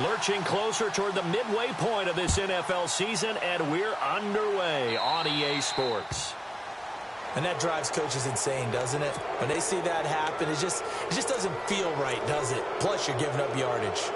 Lurching closer toward the midway point of this NFL season, and we're underway on EA Sports. And that drives coaches insane, doesn't it? When they see that happen, it just doesn't feel right, does it? Plus, you're giving up yardage.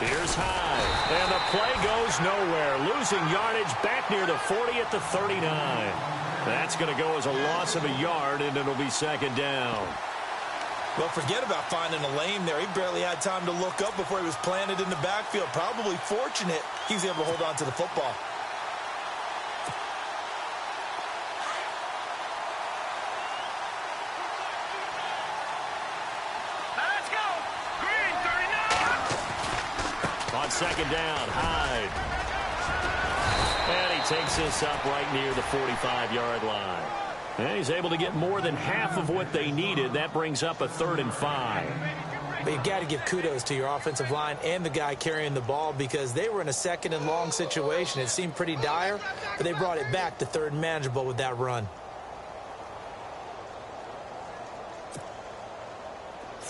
Here's high, and the play goes nowhere. Losing yardage back near the 40 at the 39. That's going to go as a loss of a yard, and it'll be second down. Well, forget about finding a lane there. He barely had time to look up before he was planted in the backfield. Probably fortunate he was able to hold on to the football. Second down, Hyde. And he takes this up right near the 45-yard line. And he's able to get more than half of what they needed. That brings up a 3rd and 5. But you've got to give kudos to your offensive line and the guy carrying the ball because they were in a 2nd and long situation. It seemed pretty dire, but they brought it back to 3rd and manageable with that run.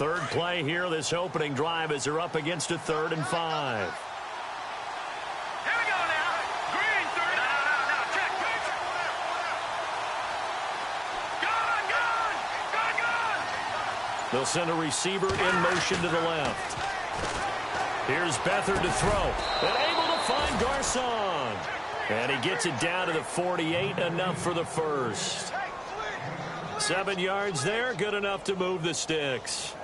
Third play here, this opening drive, as they're up against a 3rd and 5. Here we go now. Green, 30. No, check. Gone. They'll send a receiver in motion to the left. Here's Beathard to throw. And able to find Garcon. And he gets it down to the 48, enough for the first. 7 yards there, good enough to move the sticks.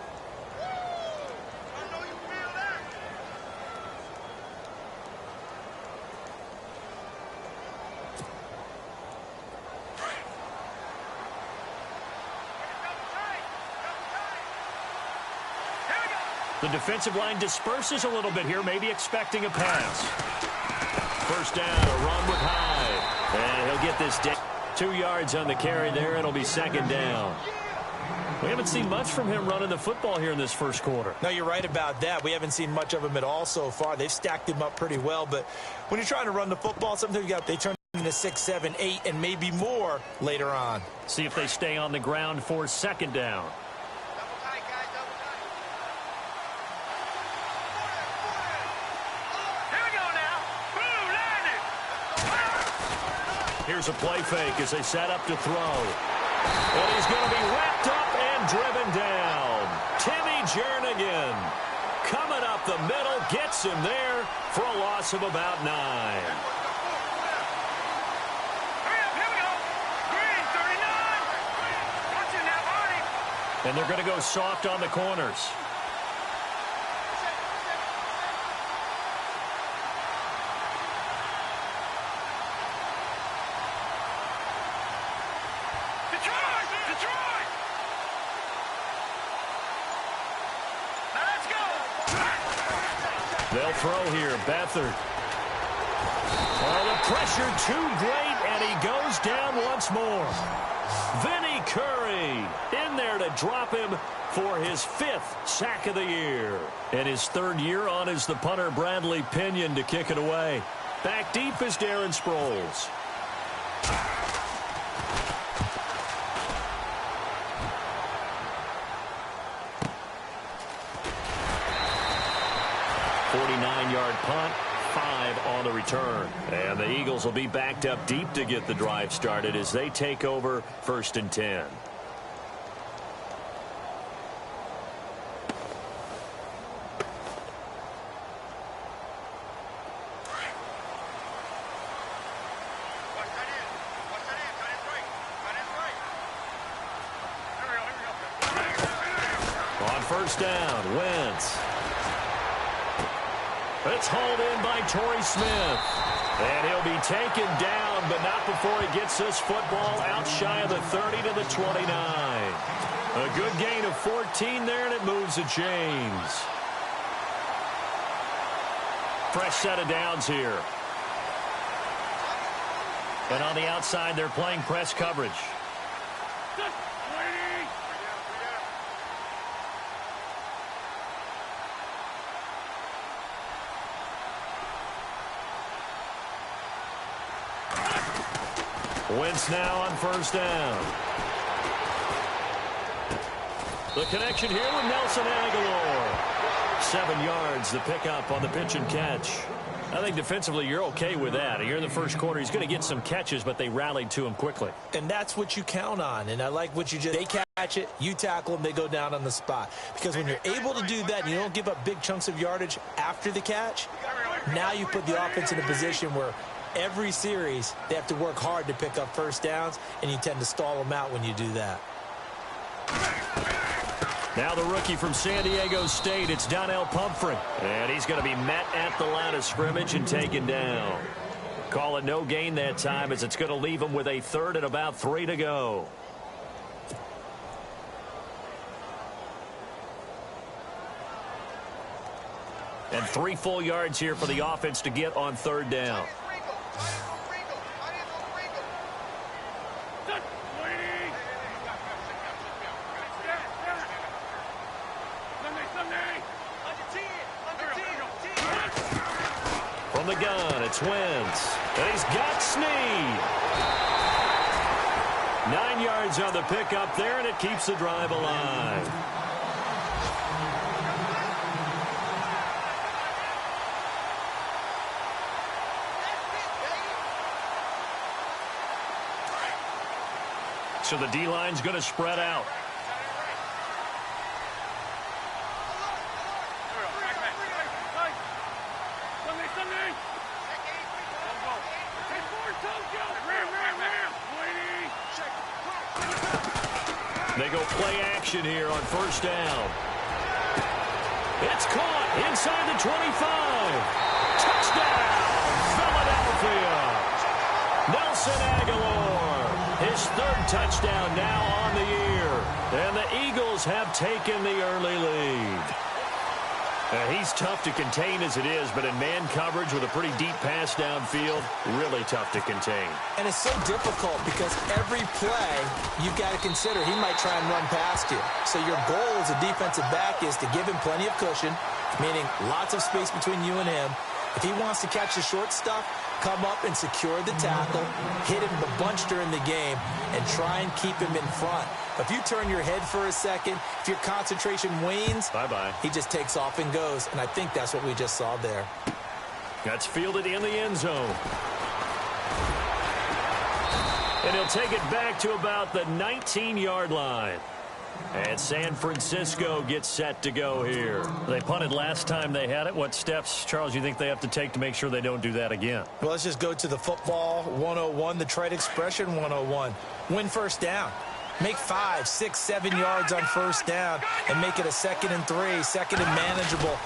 The defensive line disperses a little bit here, maybe expecting a pass. First down, a run with Hyde. And he'll get this down. 2 yards on the carry there. It'll be second down. We haven't seen much from him running the football here in this first quarter. No, you're right about that. We haven't seen much of him at all so far. They've stacked him up pretty well. But when you're trying to run the football, sometimes they turn into 6, 7, 8, and maybe more later on. See if they stay on the ground for second down. Here's a play fake as they set up to throw. And he's going to be wrapped up and driven down. Timmy Jernigan coming up the middle, gets him there for a loss of about 9. Here we go. Green, 39. Watch it now, Barney. And they're going to go soft on the corners. They'll throw here. Beathard. Oh, the pressure too great, and he goes down once more. Vinny Curry in there to drop him for his 5th sack of the year. And his 3rd year on is the punter Bradley Pinion to kick it away. Back deep is Darren Sproles. Punt, 5 on the return. And the Eagles will be backed up deep to get the drive started as they take over 1st and 10. On first down, Wentz. It's hauled in by Torrey Smith. And he'll be taken down, but not before he gets this football out shy of the 30 to the 29. A good gain of 14 there, and it moves the chains. Fresh set of downs here. And on the outside, they're playing press coverage. Wentz now on first down. The connection here with Nelson Aguilar. 7 yards, the pickup on the pitch and catch. I think defensively you're okay with that. Here in the first quarter, he's going to get some catches, but they rallied to him quickly. And that's what you count on. And I like what you just, they catch it, you tackle them, they go down on the spot. Because when you're able to do that and you don't give up big chunks of yardage after the catch, now you put the offense in a position where every series they have to work hard to pick up first downs, and you tend to stall them out when you do that. Now the rookie from San Diego State, it's Donnell Pumphrey. And he's going to be met at the line of scrimmage and taken down. Call it no gain that time, as it's going to leave him with a third and about 3 to go. And 3 full yards here for the offense to get on third down. From the gun, it's Wentz. And he's got Snead. 9 yards on the pickup there, and it keeps the drive alive. So the D-line's going to spread out. They go play action here on first down. It's caught inside the 25. Touchdown, Philadelphia. Nelson Aguilar. His 3rd touchdown now on the year. And the Eagles have taken the early lead. He's tough to contain as it is, but in man coverage with a pretty deep pass downfield, really tough to contain. And it's so difficult because every play you've got to consider he might try and run past you. So your goal as a defensive back is to give him plenty of cushion, meaning lots of space between you and him. If he wants to catch the short stuff, come up and secure the tackle, hit him a bunch during the game, and try and keep him in front. If you turn your head for a second, if your concentration wanes, bye-bye. He just takes off and goes, and I think that's what we just saw there. That's fielded in the end zone. And he'll take it back to about the 19-yard line. And San Francisco gets set to go here. They punted last time they had it. What steps, Charles, you think they have to take to make sure they don't do that again? Well, let's just go to the football 101, the trade expression 101. Win first down. Make 5, 6, 7 yards on first down and make it a 2nd and 3, 2nd and manageable.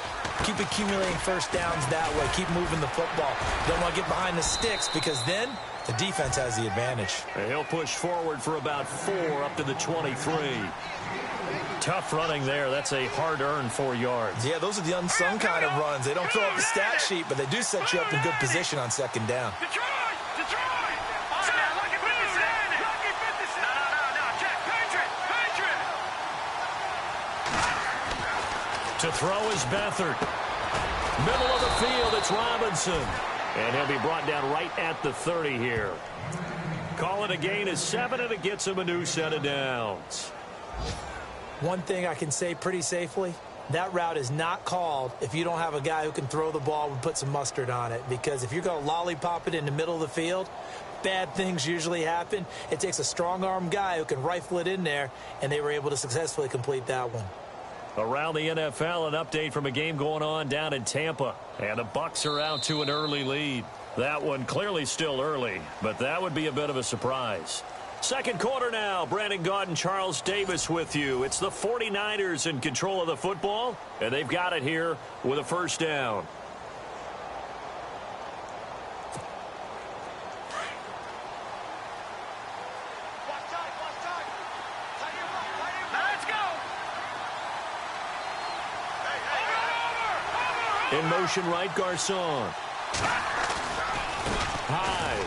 Keep accumulating first downs that way. Keep moving the football. Don't want to get behind the sticks because then the defense has the advantage. And he'll push forward for about 4 up to the 23. Tough running there. That's a hard-earned 4 yards. Yeah, those are the unsung kind of runs. They don't fill up the stat sheet, but they do set you up in good position on 2nd down. To throw is Beathard. Middle of the field, it's Robinson. And he'll be brought down right at the 30 here. Call it a gain of 7, and it gets him a new set of downs. One thing I can say pretty safely, that route is not called if you don't have a guy who can throw the ball and put some mustard on it. Because if you're going to lollipop it in the middle of the field, bad things usually happen. It takes a strong-arm guy who can rifle it in there, and they were able to successfully complete that one. Around the NFL, an update from a game going on down in Tampa. And the Bucs are out to an early lead. That one clearly still early, but that would be a bit of a surprise. Second quarter now. Brandon Gaudin and Charles Davis with you. It's the 49ers in control of the football, and they've got it here with a first down. In motion right, Garcon. High.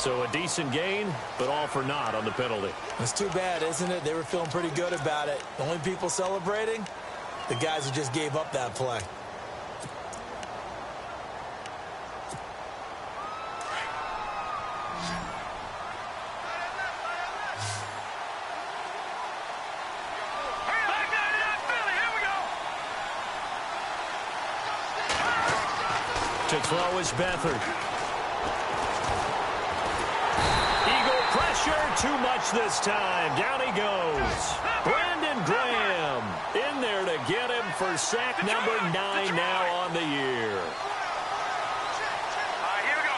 So a decent gain, but all for naught on the penalty. It's too bad, isn't it? They were feeling pretty good about it. The only people celebrating, the guys who just gave up that play. To throw is Beathard. Pressure, too much this time. Down he goes. Brandon Graham in there to get him for sack number 9 now on the year. Here we go.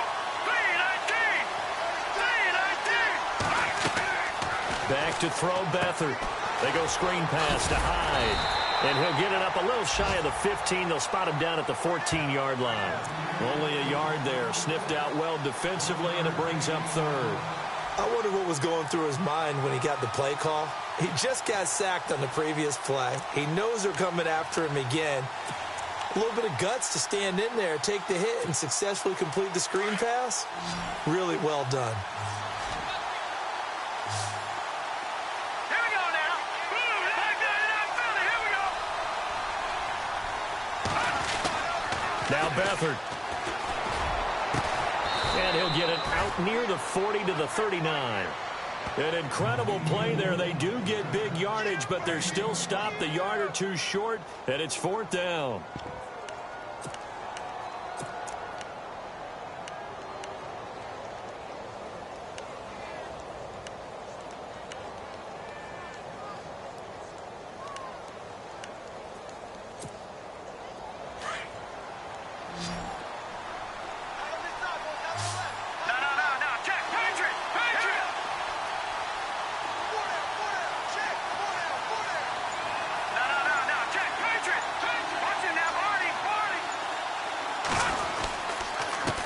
3-19. Back to throw Beathard. They go screen pass to Hyde. And he'll get it up a little shy of the 15. They'll spot him down at the 14-yard line. Only a yard there. Sniffed out well defensively, and it brings up third. I wonder what was going through his mind when he got the play call. He just got sacked on the previous play. He knows they're coming after him again. A little bit of guts to stand in there, take the hit, and successfully complete the screen pass. Really well done. Here we go now. Boom, like that, Philly. Here we go. Now Beathard. And he'll get it out near the 40 to the 39. An incredible play there. They do get big yardage, but they're still stopped a yard or two short, and it's 4th down.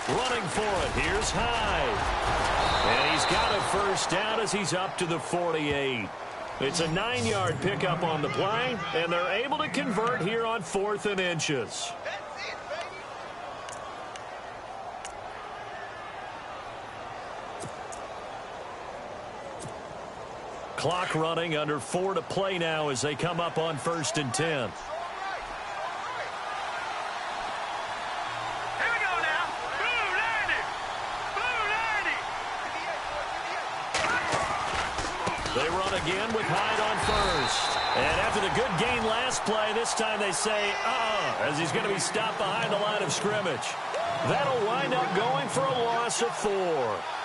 Running for it. Here's Hyde. And he's got a first down as he's up to the 48. It's a 9-yard pickup on the play, and they're able to convert here on 4th and inches. Clock running, under 4 to play now as they come up on 1st and 10. They run again with Hyde on first. And after the good gain last play, this time they say, as he's going to be stopped behind the line of scrimmage. That'll wind up going for a loss of 4.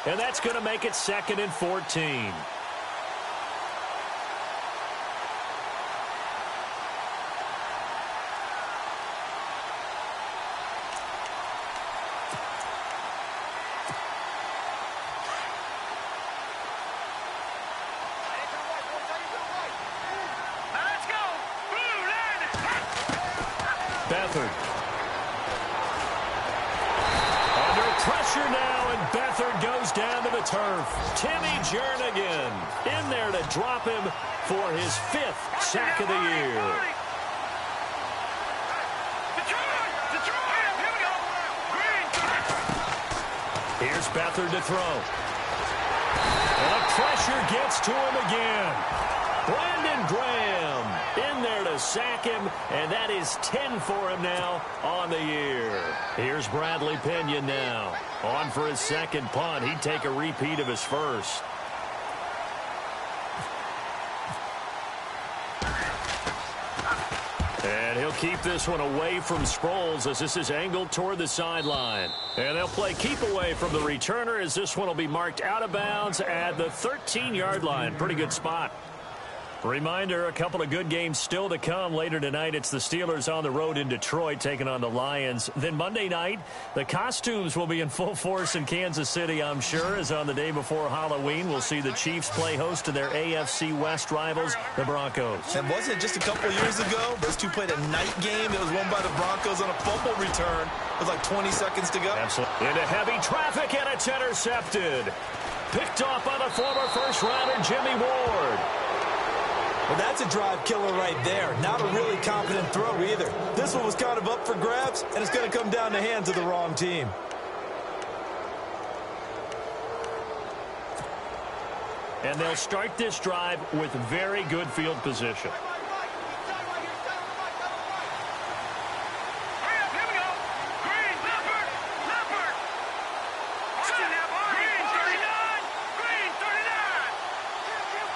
And that's going to make it 2nd and 14. Beathard. Under pressure now, and Beathard goes down to the turf. Timmy Jernigan in there to drop him for his 5th sack of the year. Here's Beathard to throw. And the pressure gets to him again. Brandon Graham in there to sack him, and that is 10 for him now on the year. Here's Bradley Pena now. On for his 2nd punt. He'd take a repeat of his first. And he'll keep this one away from Sproles as this is angled toward the sideline. And they'll play keep away from the returner as this one will be marked out of bounds at the 13-yard line. Pretty good spot. Reminder, a couple of good games still to come. Later tonight, it's the Steelers on the road in Detroit taking on the Lions. Then Monday night, the costumes will be in full force in Kansas City, I'm sure, as on the day before Halloween, we'll see the Chiefs play host to their AFC West rivals, the Broncos. And wasn't it just a couple of years ago, those two played a night game that was won by the Broncos on a fumble return with like 20 seconds to go? Absolutely. Into heavy traffic, and it's intercepted. Picked off by the former first-rounder Jimmy Ward. Well, that's a drive killer right there. Not a really confident throw either. This one was kind of up for grabs, and it's going to come down the hands of the wrong team. And they'll start this drive with very good field position.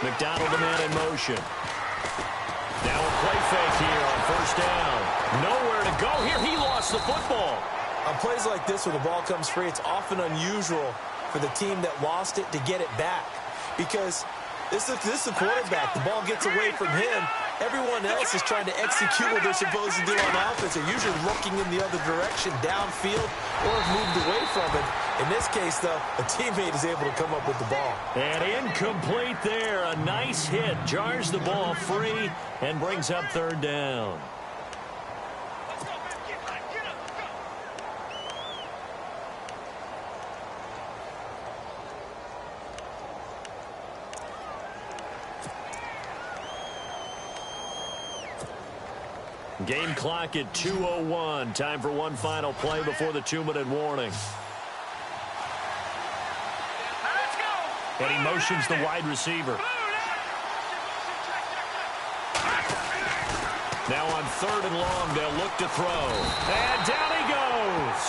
McDonald, the man in motion. Now a play fake here on first down. Nowhere to go here. He lost the football. On plays like this where the ball comes free, it's often unusual for the team that lost it to get it back. Because this is the quarterback. The ball gets away from him. Everyone else is trying to execute what they're supposed to do on offense. They're usually looking in the other direction, downfield, or have moved away from it. In this case, though, a teammate is able to come up with the ball. And incomplete there. A nice hit. Jars the ball free and brings up third down. Game clock at 2:01. Time for one final play before the 2-minute warning. And he motions the wide receiver. Now on 3rd and long, they'll look to throw. And down he goes.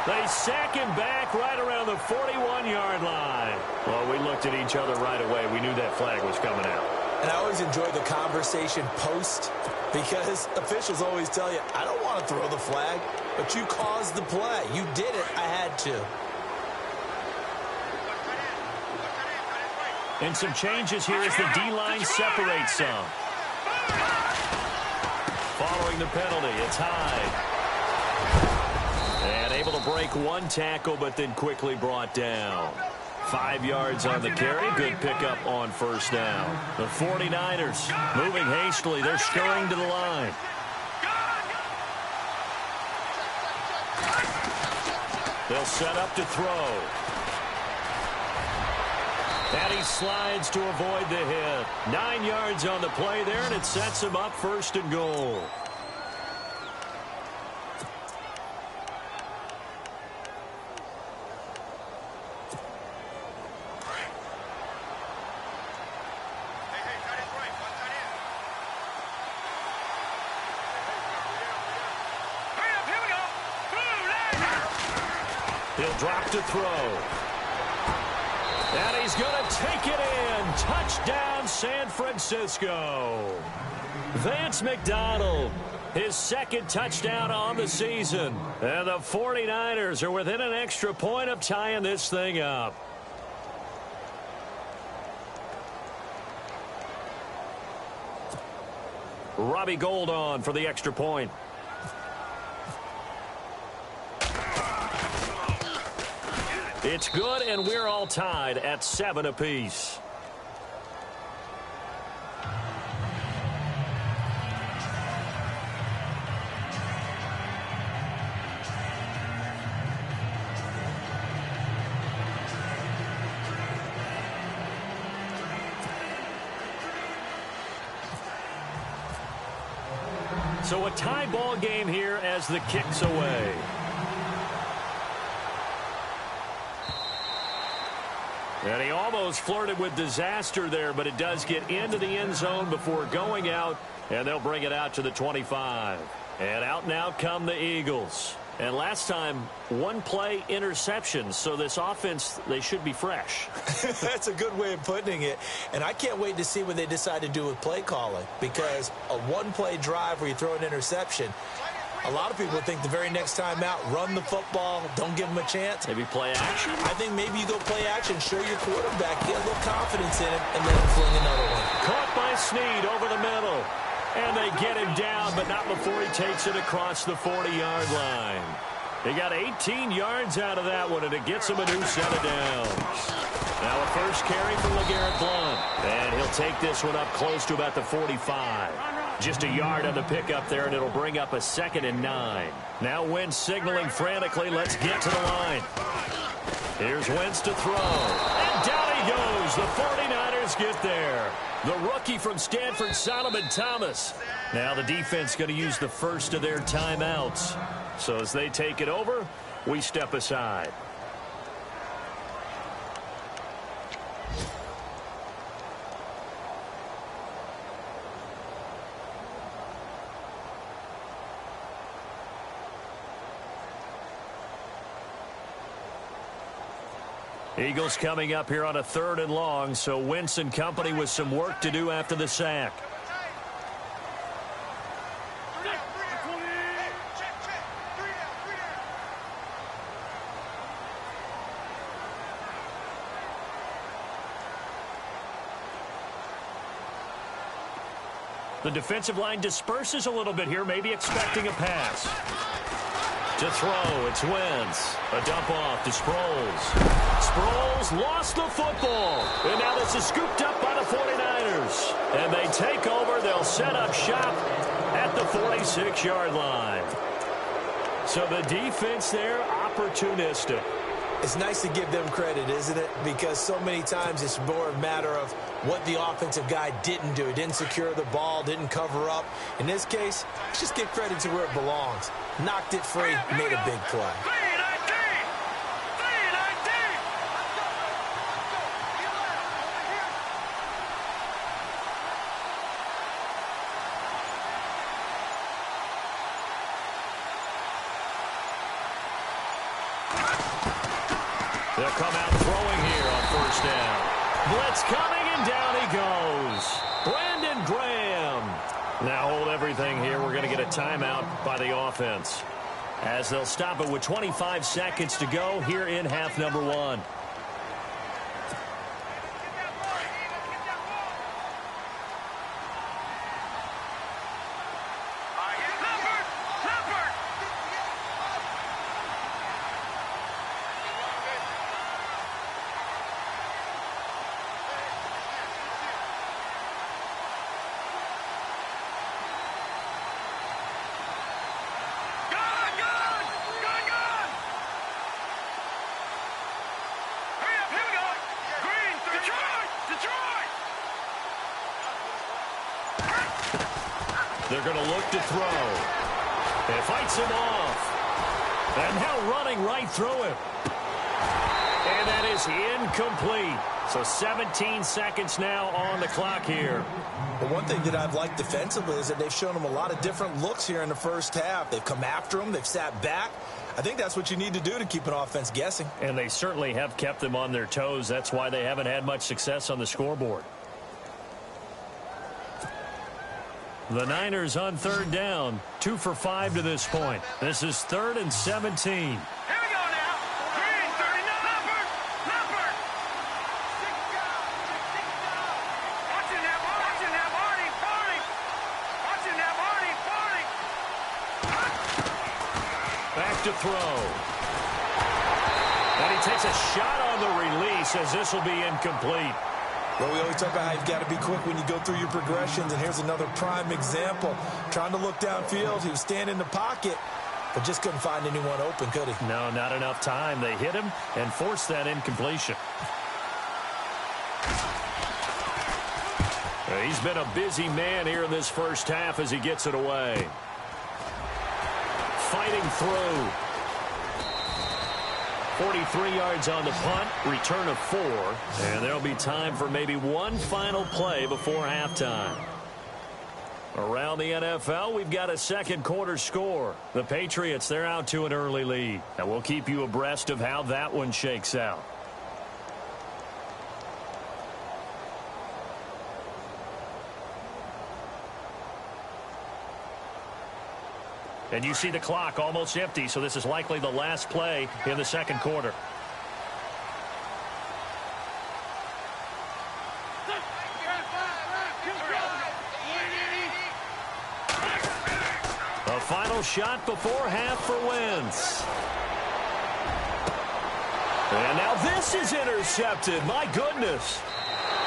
They sack him back right around the 41-yard line. Well, we looked at each other right away. We knew that flag was coming out. And I always enjoy the conversation post, because officials always tell you, I don't want to throw the flag, but you caused the play. You did it. I had to. And some changes here as the D-line separates some. Following the penalty, it's Hyde. And able to break one tackle, but then quickly brought down. 5 yards on the carry. Good pickup on first down. The 49ers moving hastily. They're scurrying to the line. They'll set up to throw. And he slides to avoid the hit. 9 yards on the play there, and it sets him up 1st and goal. He'll drop to throw. And he's going to take it in. Touchdown, San Francisco. Vance McDonald, his 2nd touchdown on the season. And the 49ers are within an extra point of tying this thing up. Robbie Gould on for the extra point. It's good, and we're all tied at 7 apiece. So a tie ball game here as the kick's away. And he almost flirted with disaster there, but it does get into the end zone before going out, and they'll bring it out to the 25. And out now come the Eagles. And last time, 1 play interception, so this offense, they should be fresh. That's a good way of putting it. And I can't wait to see what they decide to do with play calling, because a 1-play drive where you throw an interception, a lot of people think the very next time out, run the football, don't give them a chance. Maybe play action? I think maybe you go play action, show your quarterback, get a little confidence in him, and let him fling another one. Caught by Snead over the middle. And they get him down, but not before he takes it across the 40-yard line. He got 18 yards out of that one, and it gets him a new set of downs. Now a first carry for LeGarrette Blount. And he'll take this one up close to about the 45. Just a yard on the pickup there, and it'll bring up a 2nd and 9. Now Wentz signaling frantically, let's get to the line. Here's Wentz to throw. And down he goes. The 49ers get there. The rookie from Stanford, Solomon Thomas. Now the defense going to use the first of their timeouts. So as they take it over, we step aside. Eagles coming up here on a 3rd and long, so Wentz and company with some work to do after the sack. The defensive line disperses a little bit here, maybe expecting a pass. To throw, it's Wentz. A dump off to Sproles. Sproles lost the football. And now this is scooped up by the 49ers. And they take over. They'll set up shop at the 46-yard line. So the defense there, opportunistic. It's nice to give them credit, isn't it? Because so many times it's more a matter of what the offensive guy didn't do. He didn't secure the ball, didn't cover up. In this case, let's just give credit to where it belongs. Knocked it free, made a big play. They'll come out throwing here on 1st down. Blitz coming, and down he goes. Brandon Graham. Now hold everything here. We're going to get a timeout by the offense, as they'll stop it with 25 seconds to go here in half number 1. They're going to look to throw. It fights him off. And now running right through him. And that is incomplete. So 17 seconds now on the clock here. But one thing that I've liked defensively is that they've shown him a lot of different looks here in the first half. They've come after him. They've sat back. I think that's what you need to do to keep an offense guessing. And they certainly have kept them on their toes. That's why they haven't had much success on the scoreboard. The Niners on 3rd down, 2 for 5 to this point. This is 3rd and 17. Here we go now. Green, 39. Leopard. Watching that, Marty. Watching that, Marty. Back to throw. And he takes a shot on the release, as this will be incomplete. Well, we always talk about how you've got to be quick when you go through your progressions, and here's another prime example. Trying to look downfield, he was standing in the pocket, but just couldn't find anyone open, could he? No, not enough time. They hit him and forced that incompletion. He's been a busy man here in this first half as he gets it away. Fighting through. 43 yards on the punt, return of 4, and there'll be time for maybe one final play before halftime. Around the NFL, we've got a second quarter score. The Patriots, they're out to an early lead, and we'll keep you abreast of how that one shakes out. And you see the clock almost empty, so this is likely the last play in the second quarter. A final shot before half for Wentz. And now this is intercepted. My goodness.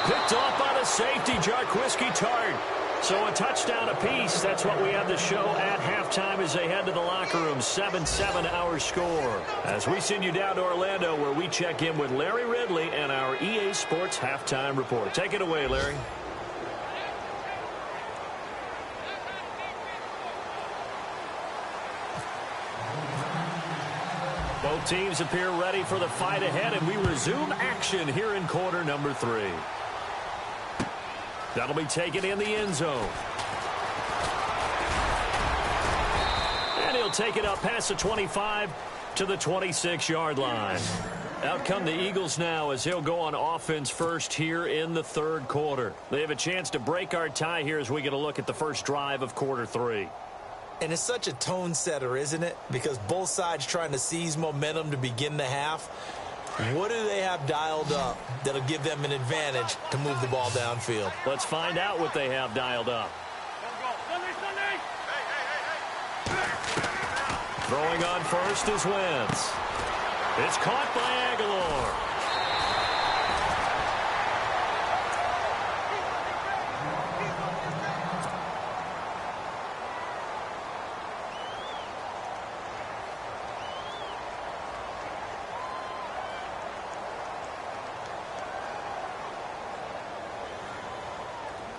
Picked off by the safety, Jarquiski Tart. So a touchdown apiece. That's what we have to show at halftime as they head to the locker room. 7-7 our score. As we send you down to Orlando, where we check in with Larry Ridley and our EA Sports Halftime Report. Take it away, Larry. Both teams appear ready for the fight ahead, and we resume action here in quarter number 3. That'll be taken in the end zone. And he'll take it up past the 25 to the 26-yard line. Out come the Eagles now as he'll go on offense first here in the third quarter. They have a chance to break our tie here as we get a look at the first drive of quarter 3. And it's such a tone setter, isn't it? Because both sides trying to seize momentum to begin the half. What do they have dialed up that'll give them an advantage to move the ball downfield? Let's find out what they have dialed up. Throwing on first is Wentz. It's caught by Aguilar.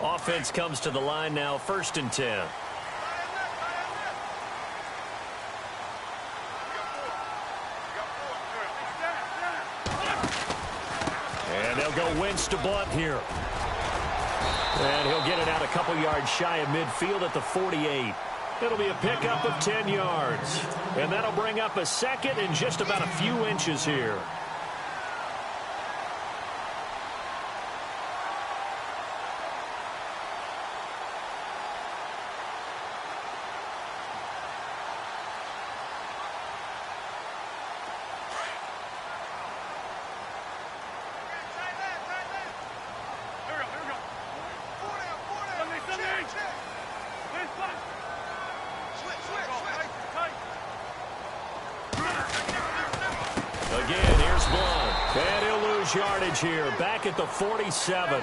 Offense comes to the line now, 1st and 10. And they'll go Wentz to Blunt here. And he'll get it out a couple yards shy of midfield at the 48. It'll be a pickup of 10 yards. And that'll bring up a second and just about a few inches here. Again, here's Blunt. And he'll lose yardage here, back at the 47.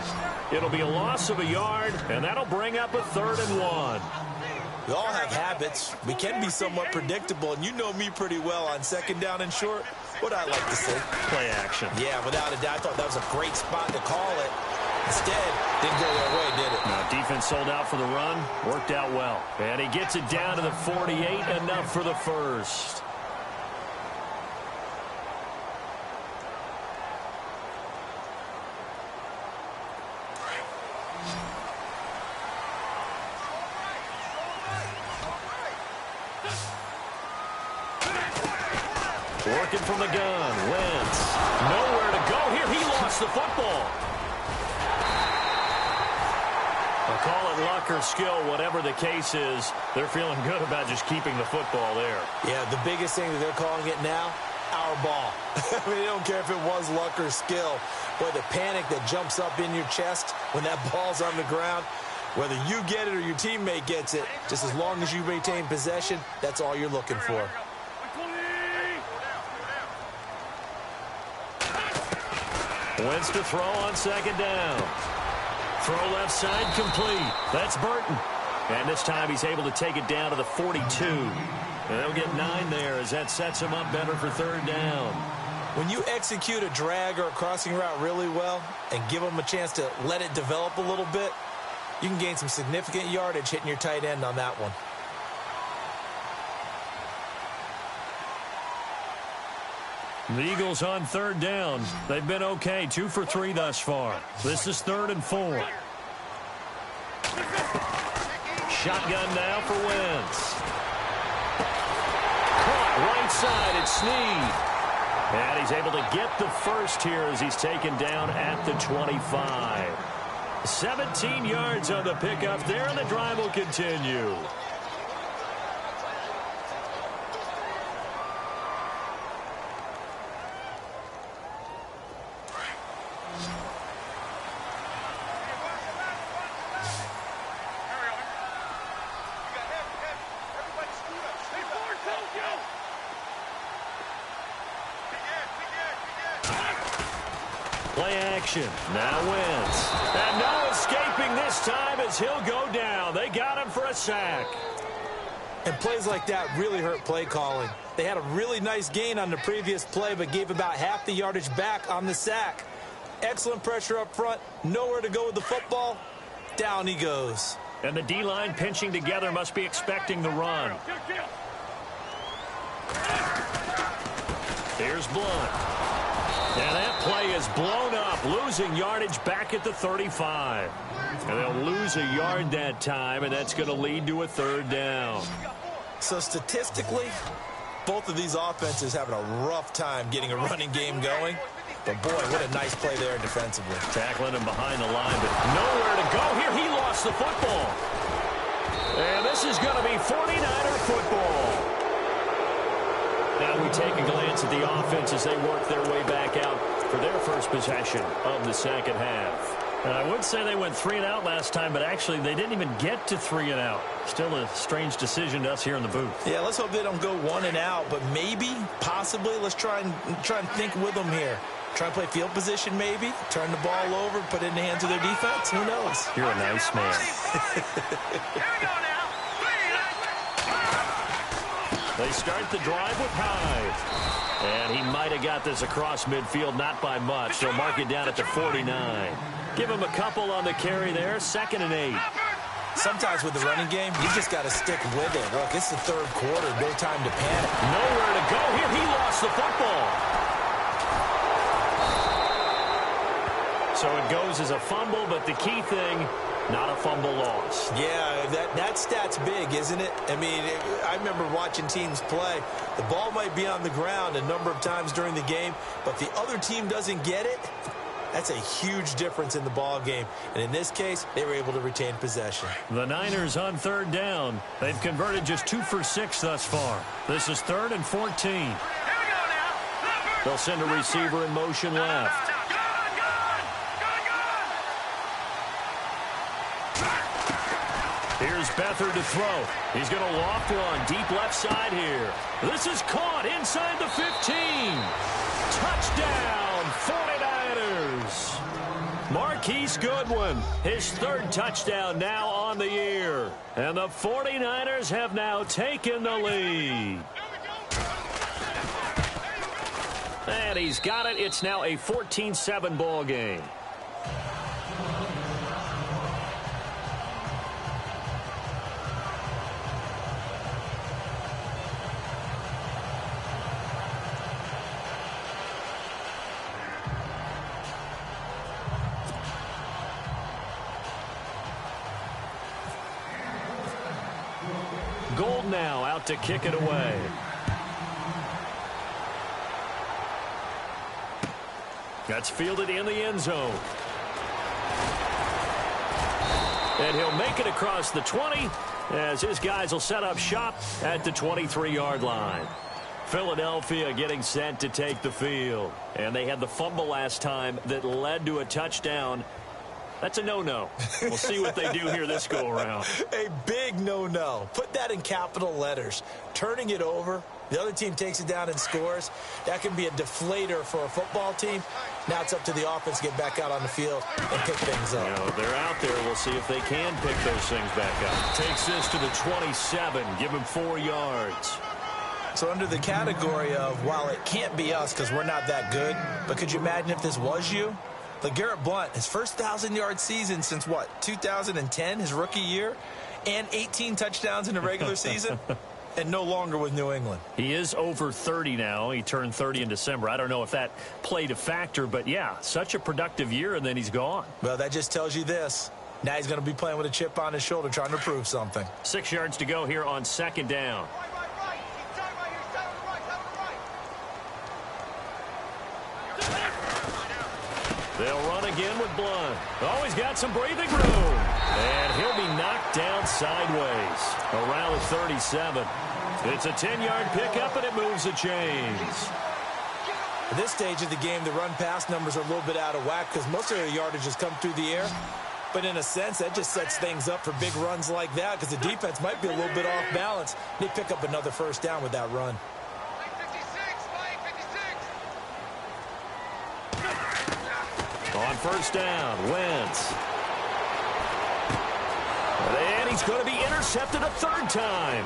It'll be a loss of a yard, and that'll bring up a 3rd and 1. We all have habits. We can be somewhat predictable, and you know me pretty well on 2nd down and short. What I like to say? Play action. Yeah, without a doubt, I thought that was a great spot to call it. Instead, didn't go their way, did it? Now, defense sold out for the run. Worked out well. And he gets it down to the 48, enough for the first. Working from the gun. Wentz. Nowhere to go here. He lost the football. I'll call it luck or skill, whatever the case is. They're feeling good about just keeping the football there. Yeah, the biggest thing that they're calling it now, our ball. I mean, they don't care if it was luck or skill. Boy, the panic that jumps up in your chest when that ball's on the ground, whether you get it or your teammate gets it, just as long as you maintain possession, that's all you're looking for. Wentz to throw on 2nd down. Throw left side complete. That's Burton. And this time he's able to take it down to the 42. And they'll get 9 there as that sets him up better for 3rd down. When you execute a drag or a crossing route really well and give them a chance to let it develop a little bit, you can gain some significant yardage hitting your tight end on that one. The Eagles on 3rd down. They've been okay, 2 for 3 thus far. This is 3rd and 4. Shotgun now for Wentz. Caught right side, it's Snead. And he's able to get the first here as he's taken down at the 25. 17 yards on the pickup there, and the drive will continue. Play action. Now Wentz. And no escaping this time as he'll go down. They got him for a sack. And plays like that really hurt play calling. They had a really nice gain on the previous play, but gave about half the yardage back on the sack. Excellent pressure up front. Nowhere to go with the football. Down he goes. And the D-line pinching together must be expecting the run. Here's Blunt. And that play is blown up, losing yardage back at the 35. And they'll lose a yard that time, and that's going to lead to a 3rd down. So statistically, Both of these offenses having a rough time getting a running game going. But, boy, what a nice play there defensively. Tackling him behind the line, but nowhere to go here. He lost the football. And this is going to be 49er football. Now we take a glance at the offense as they work their way back out for their first possession of the second half. And I would say they went 3 and out last time, but actually they didn't even get to 3 and out. Still a strange decision to us here in the booth. Yeah, let's hope they don't go 1 and out, but maybe, possibly, let's try and think with them here. Try and play field position maybe, turn the ball over, put it in the hands of their defense. Who knows? You're a nice man. They start the drive with Hyde. And he might have got this across midfield, not by much. They'll mark it down at the 49. Give him a couple on the carry there, 2nd and 8. Sometimes with the running game, you just got to stick with it. Look, it's the third quarter, no time to panic. Nowhere to go here. He lost the football. So it goes as a fumble, but the key thing, not a fumble loss. Yeah, that stat's big, isn't it? I mean, I remember watching teams play. The ball might be on the ground a number of times during the game, but the other team doesn't get it. That's a huge difference in the ball game. And in this case, they were able to retain possession. The Niners on 3rd down. They've converted just 2 for 6 thus far. This is 3rd and 14. They'll send a receiver in motion left. Here's Beathard to throw. He's going to loft one deep left side here. This is caught inside the 15. Touchdown, 49ers. Marquise Goodwin, his 3rd touchdown now on the year. And the 49ers have now taken the lead. And he's got it. It's now a 14-7 ball game. Gold now out to kick it away. That's fielded in the end zone. And he'll make it across the 20 as his guys will set up shop at the 23-yard line. Philadelphia getting set to take the field. And they had the fumble last time that led to a touchdown. That's a no-no. We'll see what they do here this go-around. A big no-no. Put that in capital letters. Turning it over, the other team takes it down and scores. That can be a deflator for a football team. Now it's up to the offense to get back out on the field and pick things up. You know, they're out there. We'll see if they can pick those things back up. Takes this to the 27. Give him 4 yards. So under the category of, while it can't be us because we're not that good, but could you imagine if this was you? LeGarrette Blount, his first 1,000-yard season since, what, 2010, his rookie year, and 18 touchdowns in the regular season, and no longer with New England. He is over 30 now. He turned 30 in December. I don't know if that played a factor, but, yeah, such a productive year, and then he's gone. Well, that just tells you this. Now he's going to be playing with a chip on his shoulder trying to prove something. 6 yards to go here on 2nd down. They'll run again with Blount. Oh, he's got some breathing room. And he'll be knocked down sideways around the 37. It's a 10-yard pickup, and it moves the chains. At this stage of the game, the run-pass numbers are a little bit out of whack because most of their yardage has come through the air. But in a sense, that just sets things up for big runs like that because the defense might be a little bit off balance. They pick up another first down with that run. On first down, Wentz. And he's going to be intercepted a 3rd time.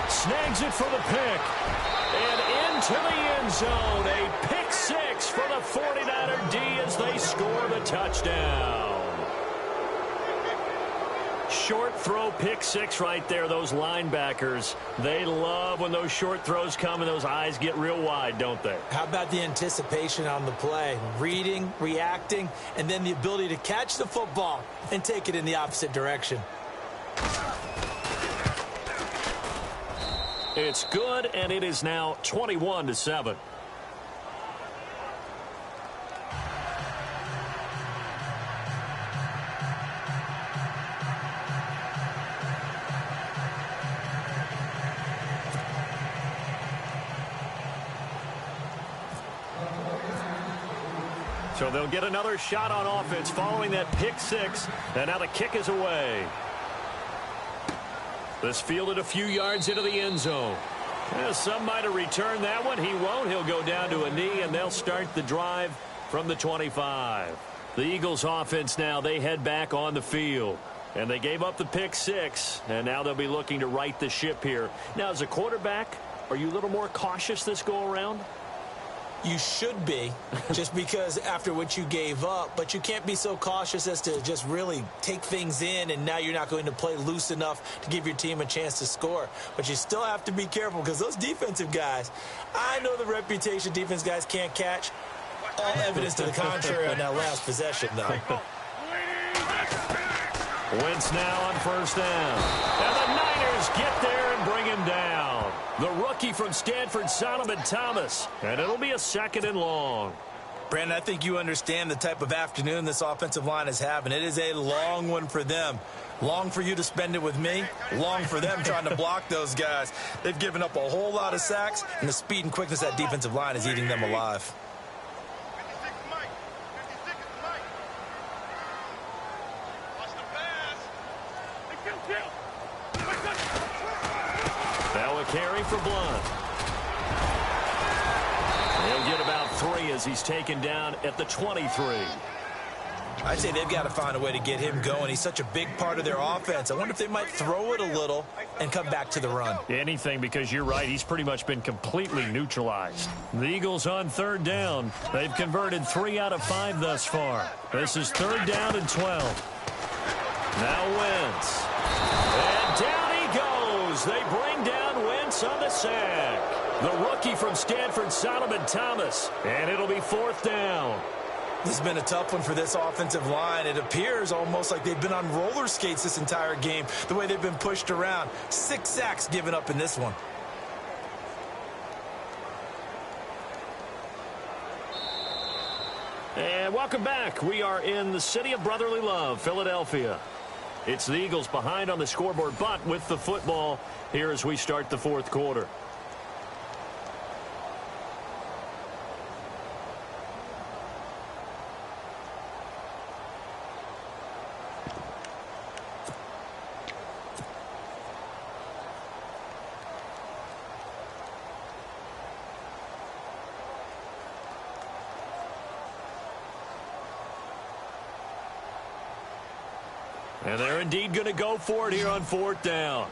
Snags it for the pick. And into the end zone. A pick 6 for the 49er D as they score the touchdown. Short throw pick 6 right there. Those linebackers, they love when those short throws come and those eyes get real wide, don't they? How about the anticipation on the play? Reading, reacting, and then the ability to catch the football and take it in the opposite direction. It's good, and it is now 21-7. So they'll get another shot on offense following that pick six. And now the kick is away. This fielded a few yards into the end zone. Some might have returned that one. He won't. He'll go down to a knee, and they'll start the drive from the 25. The Eagles offense now, they head back on the field. And they gave up the pick six, and now they'll be looking to right the ship here. Now, as a quarterback, are you a little more cautious this go-around? You should be, just because after what you gave up, but you can't be so cautious as to just really take things in, and now you're not going to play loose enough to give your team a chance to score. But you still have to be careful, because those defensive guys, I know the reputation defense guys can't catch. All evidence to the contrary on that last possession, though. Wentz now on first down. And the Niners get there and bring him down. The rookie from Stanford, Solomon Thomas. And it'll be a 2nd and long. Brandon, I think you understand the type of afternoon this offensive line is having. It is a long one for them. Long for you to spend it with me. Long for them trying to block those guys. They've given up a whole lot of sacks, and the speed and quickness of that defensive line is eating them alive. Carry for Blunt. He'll get about 3 as he's taken down at the 23. I'd say they've got to find a way to get him going. He's such a big part of their offense. I wonder if they might throw it a little and come back to the run. Anything, because you're right. He's pretty much been completely neutralized. The Eagles on 3rd down. They've converted 3 out of 5 thus far. This is 3rd down and 12. Now Wentz. And down he goes. They bring down Wentz on the sack. The rookie from Stanford, Solomon Thomas. And it'll be 4th down. This has been a tough one for this offensive line. It appears almost like they've been on roller skates this entire game, the way they've been pushed around. 6 sacks given up in this one. And welcome back. We are in the city of brotherly love, Philadelphia. It's the Eagles behind on the scoreboard, but with the football here as we start the 4th quarter. And they're indeed going to go for it here on 4th down.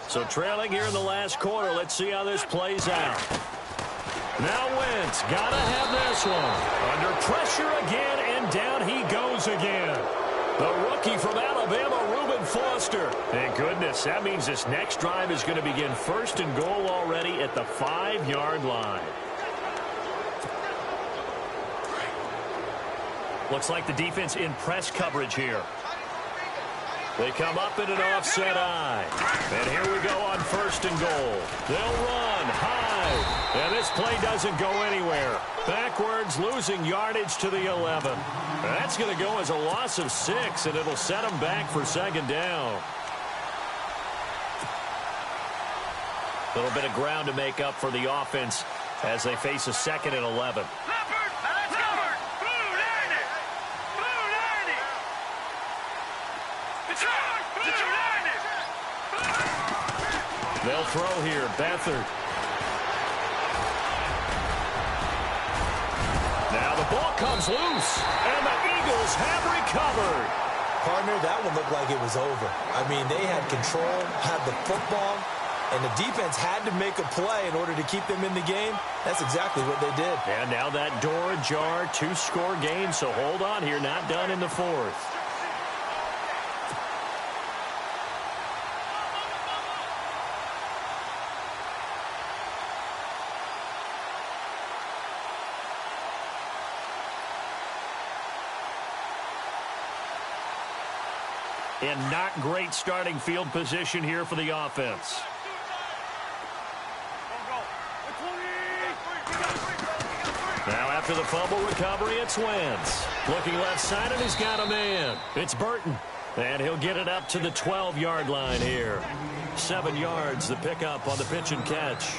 So trailing here in the last quarter. Let's see how this plays out. Now Wentz got to have this one. Under pressure again, and down he goes again. The rookie from Alabama, Reuben Foster. Thank goodness. That means this next drive is going to begin 1st and goal already at the 5-yard line. Looks like the defense in press coverage here. They come up in an offset eye. And here we go on 1st and goal. They'll run high. And this play doesn't go anywhere. Backwards, losing yardage to the 11. That's going to go as a loss of 6, and it'll set them back for 2nd down. A little bit of ground to make up for the offense as they face a 2nd and 11. They'll throw here. Beathard. Now the ball comes loose, and the Eagles have recovered. Partner, that one looked like it was over. I mean, they had control, had the football, and the defense had to make a play in order to keep them in the game. That's exactly what they did. And now that door ajar, 2-score game, so hold on here. Not done in the 4th. And not great starting field position here for the offense. After the fumble recovery, it's Wentz. Looking left side, and he's got a man. It's Burton. And he'll get it up to the 12-yard line here. 7 yards, the pickup on the pitch and catch.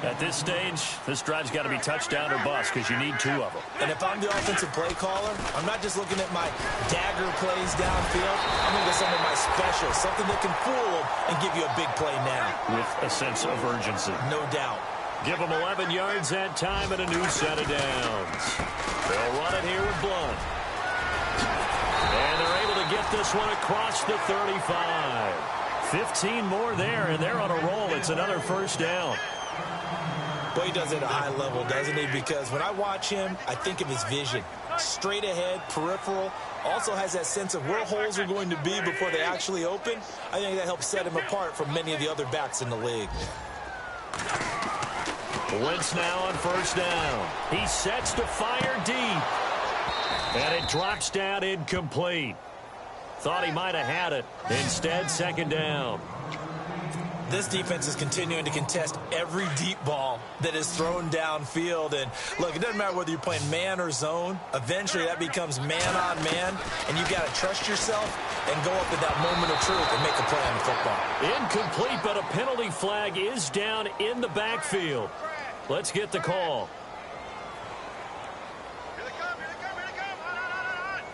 At this stage, this drive's got to be touchdown or bust because you need 2 of them. And if I'm the offensive play caller, I'm not just looking at my dagger plays downfield. I'm going to get some of my specials, something that can fool them and give you a big play now. With a sense of urgency. No doubt. Give them 11 yards that time and a new set of downs. They'll run it here with Blunt. And they're able to get this one across the 35. 15 more there, and they're on a roll. It's another first down. Boy, he does it at a high level, doesn't he? Because when I watch him, I think of his vision. Straight ahead, peripheral. Also has that sense of where holes are going to be before they actually open. I think that helps set him apart from many of the other backs in the league. Wentz now on first down. He sets to fire deep. And it drops down incomplete. Thought he might have had it. Instead, second down. This defense is continuing to contest every deep ball that is thrown downfield. And, look, it doesn't matter whether you're playing man or zone. Eventually, that becomes man-on-man, and you've got to trust yourself and go up at that moment of truth and make a play on the football. Incomplete, but a penalty flag is down in the backfield. Let's get the call.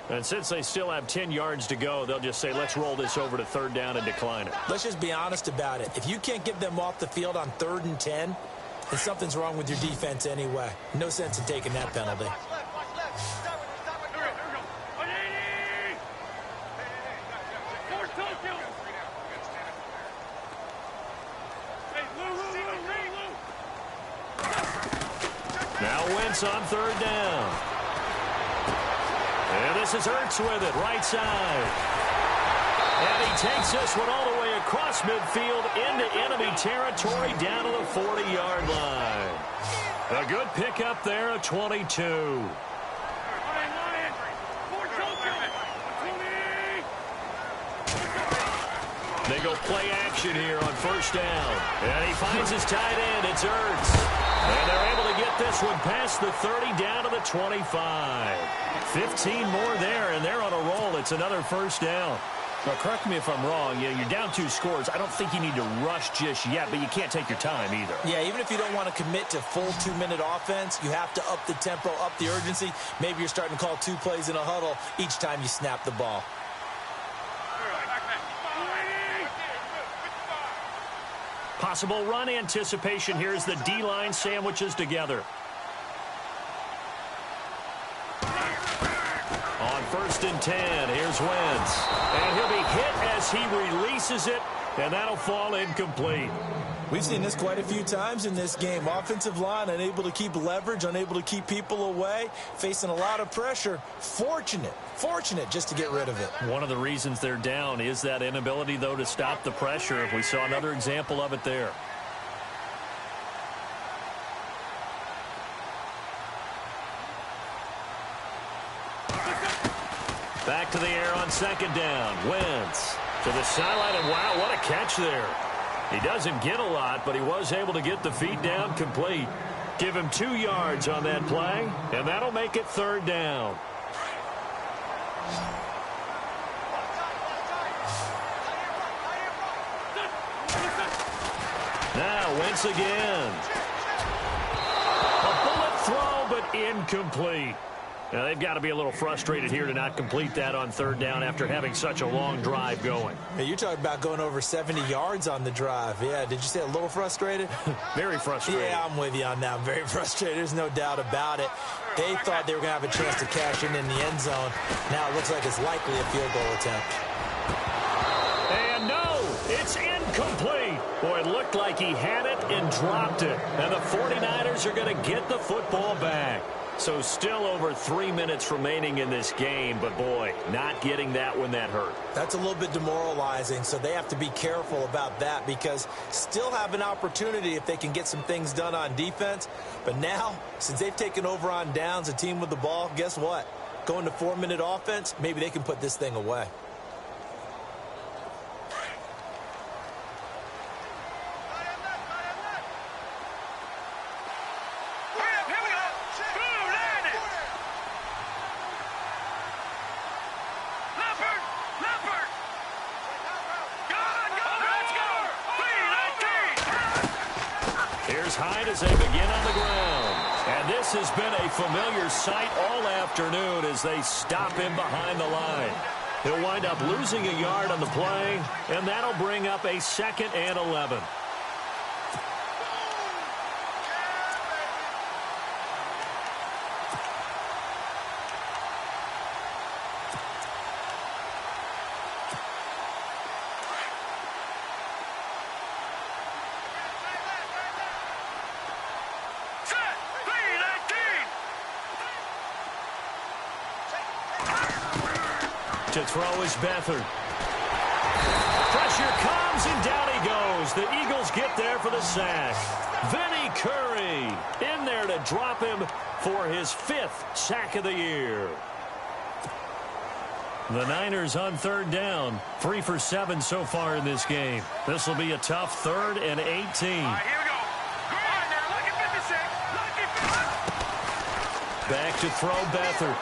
And since they still have 10 yards to go, they'll just say, let's roll this over to third down and decline it. Let's just be honest about it. If you can't get them off the field on 3rd and 10, then something's wrong with your defense anyway. No sense in taking that penalty. Now Wentz on third down. And this is Ertz with it, right side. And he takes this one all the way across midfield into enemy territory down to the 40-yard line. A good pickup there at 22. They go play action here on first down. And he finds his tight end. It's Ertz. And they're able to get this one past the 30 down to the 25. 15 more there, and they're on a roll. It's another first down. Now, correct me if I'm wrong. You're down 2 scores. I don't think you need to rush just yet, but you can't take your time either. Yeah, even if you don't want to commit to full 2-minute offense, you have to up the tempo, up the urgency. Maybe you're starting to call 2 plays in a huddle each time you snap the ball. Possible run anticipation here as the D-line sandwiches together. On 1st and 10, here's Wentz. And he'll be hit as he releases it, and that'll fall incomplete. We've seen this quite a few times in this game. Offensive line unable to keep leverage, unable to keep people away, facing a lot of pressure. Fortunate just to get rid of it. One of the reasons they're down is that inability, though, to stop the pressure. We saw another example of it there. Back to the air on second down. Wentz to the sideline, and wow, what a catch there. He doesn't get a lot, but he was able to get the feet down complete. Give him 2 yards on that play, and that'll make it third down. Now Wentz again. A bullet throw, but incomplete. Now, they've got to be a little frustrated here to not complete that on third down after having such a long drive going. Hey, you're talking about going over 70 yards on the drive. Yeah, did you say a little frustrated? Very frustrated. Yeah, I'm with you on that. Very frustrated. There's no doubt about it. They thought they were going to have a chance to cash in the end zone. Now it looks like it's likely a field goal attempt. And no, it's incomplete. Boy, it looked like he had it and dropped it. And the 49ers are going to get the football back. So still over 3 minutes remaining in this game, but boy, not getting that when that hurt. That's a little bit demoralizing, so they have to be careful about that because still have an opportunity if they can get some things done on defense. But now, since they've taken over on downs, a team with the ball, guess what? Going to 4-minute offense, maybe they can put this thing away. tied as they begin on the ground. And this has been a familiar sight all afternoon as they stop him behind the line. He'll wind up losing a yard on the play, and that'll bring up a 2nd and 11. To throw is Beathard. Pressure comes, and down he goes. The Eagles get there for the sack. Vinny Curry in there to drop him for his 5th sack of the year. The Niners on 3rd down. 3 for 7 so far in this game. This will be a tough 3rd and 18. All right, here we go. Go on now. Lucky 56. Lucky 56. Back to throw Beathard.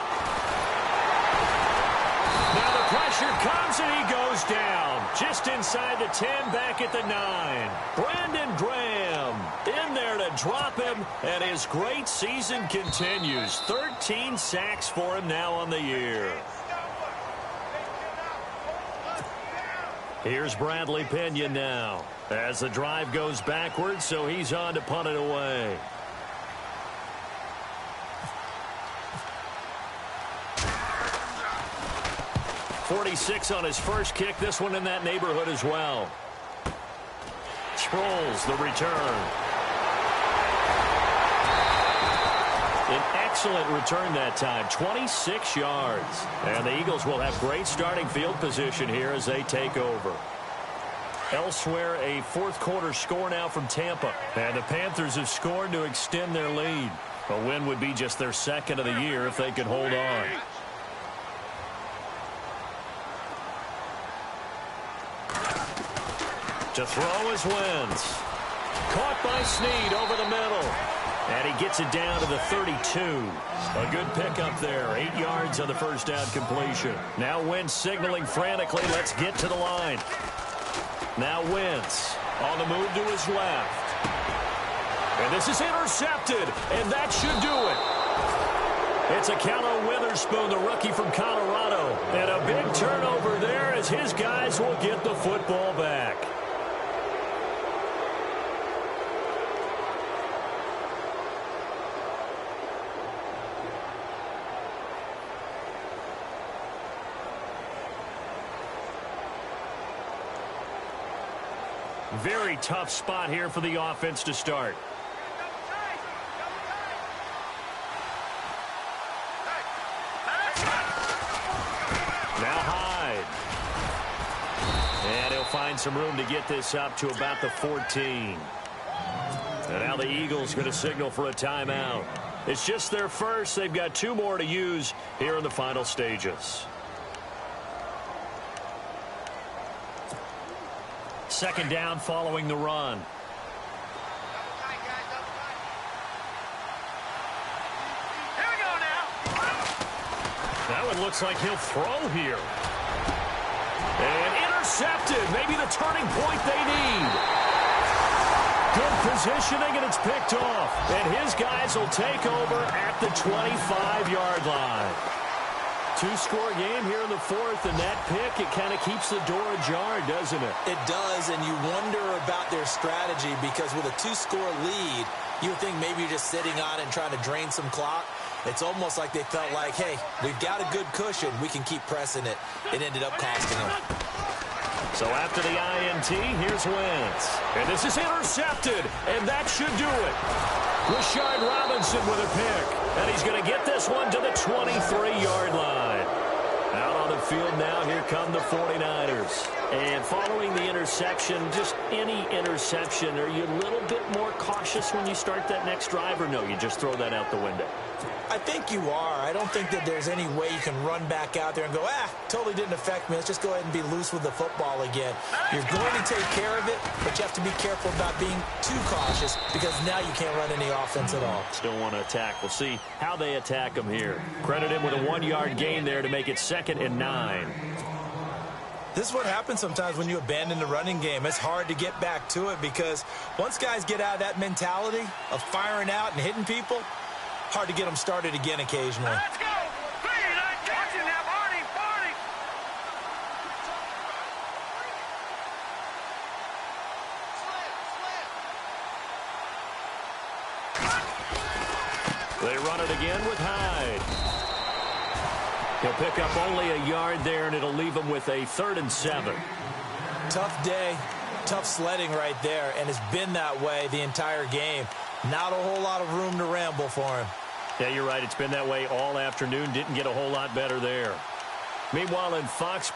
Now the pressure comes, and he goes down. Just inside the 10, back at the 9. Brandon Graham in there to drop him, and his great season continues. 13 sacks for him now on the year. Here's Bradley Pinion now as the drive goes backwards, so he's on to punt it away. .46 on his first kick. This one in that neighborhood as well. Sproles, the return. An excellent return that time. 26 yards. And the Eagles will have great starting field position here as they take over. Elsewhere, a 4th quarter score now from Tampa. And the Panthers have scored to extend their lead. A win would be just their 2nd of the year if they could hold on. To throw is Wentz. Caught by Snead over the middle. And he gets it down to the 32. A good pickup there. 8 yards on the first down completion. Now Wentz signaling frantically, let's get to the line. Now Wentz on the move to his left. And this is intercepted, and that should do it. It's a count on Witherspoon, the rookie from Colorado. And a big turnover there as his guys will get the football back. Very tough spot here for the offense to start. Now Hyde. And he'll find some room to get this up to about the 14. And now the Eagles going to signal for a timeout. It's just their first. They've got 2 more to use here in the final stages. 2nd down following the run. Here we go now. That one looks like he'll throw here. And intercepted. Maybe the turning point they need. Good positioning, and it's picked off. And his guys will take over at the 25-yard line. 2-score game here in the 4th, and that pick, it kind of keeps the door ajar, doesn't it? It does, and you wonder about their strategy because with a 2-score lead, you would think maybe you're just sitting on it and trying to drain some clock. It's almost like they felt like, hey, we've got a good cushion. We can keep pressing it. It ended up costing them. So after the INT, here's Wentz. And this is intercepted, and that should do it. Rashard Robinson with a pick. And he's going to get this one to the 23-yard line. Out on the field now, here come the 49ers. And following the interception, just any interception, are you a little bit more cautious when you start that next drive, or no, you just throw that out the window? I think you are. I don't think that there's any way you can run back out there and go, totally didn't affect me. Let's just go ahead and be loose with the football again. You're going to take care of it, but you have to be careful about being too cautious because now you can't run any offense at all. Still want to attack. We'll see how they attack him here. Credit him with a 1-yard gain there to make it 2nd and 9. This is what happens sometimes when you abandon the running game. It's hard to get back to it because once guys get out of that mentality of firing out and hitting people, hard to get them started again occasionally. Let's go. Watch it now, Barney. They run it again with Hyde. He'll pick up only a yard there, and it'll leave him with a 3rd and 7. Tough day, tough sledding right there, and it's been that way the entire game. Not a whole lot of room to ramble for him. Yeah, you're right. It's been that way all afternoon. Didn't get a whole lot better there. Meanwhile, in Fox...